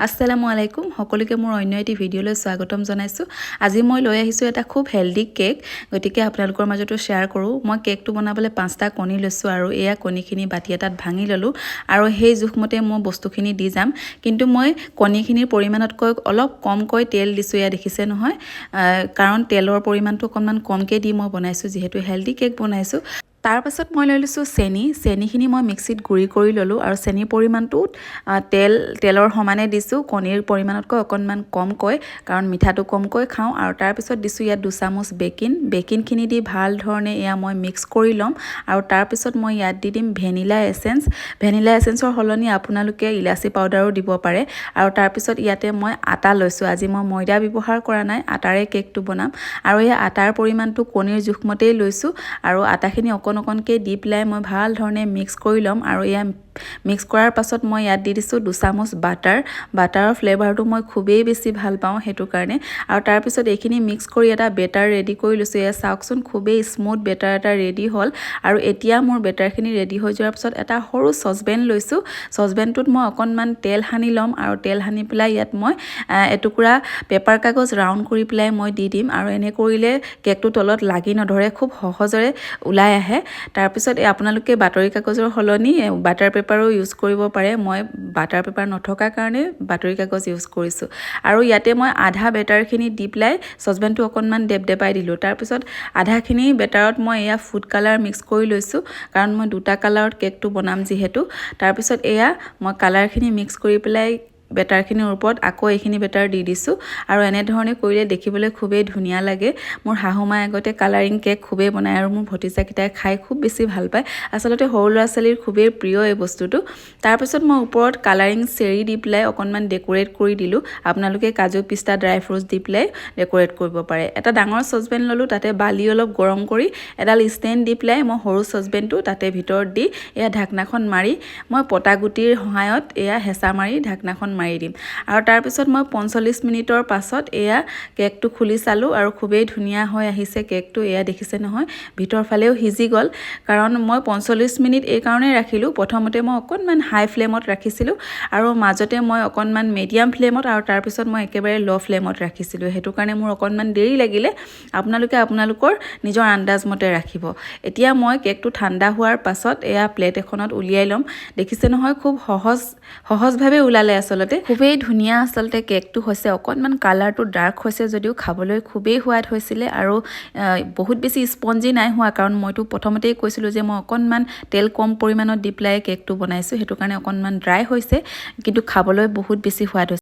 আসসালামু আলাইকুম সকলোকে মোৰ অন্য এটি ভিডিঅ'লৈ স্বাগতম জনাইছোঁ। আজি মই লৈ আহিছোঁ এটা খুব হেলদি কেক, গতিকে আপোনালোকৰ মাজতো শ্বেয়াৰ কৰোঁ। মই কেকটো বনাবলৈ 5টা কণী লৈছোঁ আৰু এয়া কণীখিনি বাতি এটাত ভাঙি ল'লোঁ আৰু সেই জোখমতে মই বস্তুখিনি দি যাম। কিন্তু মই কণীখিনিৰ পৰিমাণতকৈ অলপ কমকৈ তেল দিছোঁ, এয়া দেখিছে নহয়, কাৰণ তেলৰ পৰিমাণটো অকণমান কমকৈ দি মই বনাইছোঁ, যিহেতু হেলদি কেক বনাইছোঁ। তাৰ পাছত মই লৈ লৈছোঁ চেনিখিনি মই মিক্সিত গুড়ি কৰি ল'লোঁ আৰু চেনিৰ পৰিমাণটো তেলৰ সমানে দিছোঁ, কণীৰ পৰিমাণতকৈ অকণমান কমকৈ, কাৰণ মিঠাটো কমকৈ খাওঁ। আৰু তাৰপিছত দিছোঁ ইয়াত 2 চামুচ বেকিনখিনি দি ভাল ধৰণে এয়া মই মিক্স কৰি ল'ম। আৰু তাৰপিছত মই ইয়াত দি দিম ভেনিলা এচেঞ্চৰ সলনি আপোনালোকে ইলাচি পাউডাৰো দিব পাৰে। আৰু তাৰপিছত ইয়াতে মই আটা লৈছোঁ, আজি মই ময়দা ব্যৱহাৰ কৰা নাই, আটাৰে কেকটো বনাম। আৰু এই আটাৰ পৰিমাণটো কণীৰ জোখমতেই লৈছোঁ আৰু আটাখিনি অকণকৈ দি পেলাই মই ভাল ধৰণে মিক্স কৰি ল'ম। আৰু এয়া মিক্স কৰাৰ পাছত মই ইয়াত দি দিছোঁ 2 চামুচ বাটাৰৰ ফ্লেভাৰটো মই খুবেই বেছি ভাল পাওঁ, সেইটো কাৰণে। আৰু তাৰপিছত এইখিনি মিক্স কৰি এটা বেটাৰ ৰেডি কৰি লৈছোঁ। এয়া চাওকচোন, খুবেই স্মুথ বেটাৰ এটা ৰেডি হ'ল। আৰু এতিয়া মোৰ বেটাৰখিনি ৰেডি হৈ যোৱাৰ পিছত এটা সৰু চচপেন লৈছোঁ। চচপেনটোত মই অকণমান তেল সানি ল'ম আৰু তেল সানি পেলাই ইয়াত মই এটুকুৰা পেপাৰ কাগজ ৰাউণ্ড কৰি পেলাই মই দি দিম। আৰু এনে কৰিলে কেকটো তলত লাগি নধৰে, খুব সহজৰে ওলাই আহে। তাৰপিছত আপোনালোকে বাতৰি কাগজৰ সলনি বাটাৰ পেপাৰো ইউজ কৰিব পাৰে। মই বাটাৰ পেপাৰ নথকাৰ কাৰণে বাতৰি কাগজ ইউজ কৰিছোঁ। আৰু ইয়াতে মই আধা বেটাৰখিনি দি পেলাই চচপেনটো অকণমান ডেপডেপাই দিলোঁ। তাৰপিছত আধাখিনি বেটাৰত মই এয়া ফুড কালাৰ মিক্স কৰি লৈছোঁ, কাৰণ মই 2টা কালাৰত কেকটো বনাম যিহেতু। তাৰপিছত এয়া মই কালাৰখিনি মিক্স কৰি পেলাই বেটাৰখিনিৰ ওপৰত আকৌ এইখিনি বেটাৰ দি দিছোঁ। আৰু এনেধৰণে কৰিলে দেখিবলৈ খুবেই ধুনীয়া লাগে। মোৰ শাহুমাই আগতে কালাৰিং কেক খুবেই বনায় আৰু মোৰ ভতিজাকেইটাই খাই খুব বেছি ভাল পায়। আচলতে সৰু ল'ৰা ছোৱালীৰ খুবেই প্ৰিয় এই বস্তুটো। তাৰপিছত মই ওপৰত কালাৰিং চেৰি দি পেলাই অকণমান ডেক'ৰেট কৰি দিলোঁ। আপোনালোকে কাজু পিস্তা ড্ৰাই ফ্ৰুটছ দি পেলাই ডেক'ৰেট কৰিব পাৰে। এটা ডাঙৰ চচপেন ল'লোঁ, তাতে বালি অলপ গৰম কৰি এডাল ষ্টেণ্ড দি পেলাই মই সৰু চচপেনটো তাতে ভিতৰত দি এয়া ঢাকনাখন মাৰি মই পটাগুটিৰ সহায়ত এয়া হেঁচা মাৰি ঢাকনাখন মাৰি দিম। আৰু তাৰপিছত মই 45 মিনিটৰ পাছত এয়া কেকটো খুলি চালোঁ আৰু খুবেই ধুনীয়া হৈ আহিছে কেকটো। এয়া দেখিছে নহয়, ভিতৰ ফালেও সিজি গ'ল। কাৰণ মই 45 মিনিট এই কাৰণেই ৰাখিলোঁ, প্ৰথমতে মই অকণমান হাই ফ্লেমত ৰাখিছিলোঁ আৰু মাজতে মই অকণমান মিডিয়াম ফ্লেমত আৰু তাৰপিছত মই একেবাৰে ল' ফ্লেমত ৰাখিছিলোঁ। সেইটো কাৰণে মোৰ অকণমান দেৰি লাগিলে। আপোনালোকে আপোনালোকৰ নিজৰ আন্দাজমতে ৰাখিব। এতিয়া মই কেকটো ঠাণ্ডা হোৱাৰ পাছত এয়া প্লেট এখনত উলিয়াই ল'ম। দেখিছে নহয়, খুব সহজভাৱে ওলালে। আচলতে খুবেই ধুনীয়া আচলতে কেকটো হৈছে। অকণমান কালাৰটো ডাৰ্ক হৈছে যদিও খাবলৈ খুবেই সোৱাদ হৈছিলে আৰু বহুত বেছি স্পঞ্জি নাই হোৱা, কাৰণ মইতো প্ৰথমতেই কৈছিলোঁ যে মই অকণমান তেল কম পৰিমাণত দি পেলাই কেকটো বনাইছোঁ, সেইটো কাৰণে অকণমান ড্ৰাই হৈছে, কিন্তু খাবলৈ বহুত বেছি সোৱাদ হৈছে।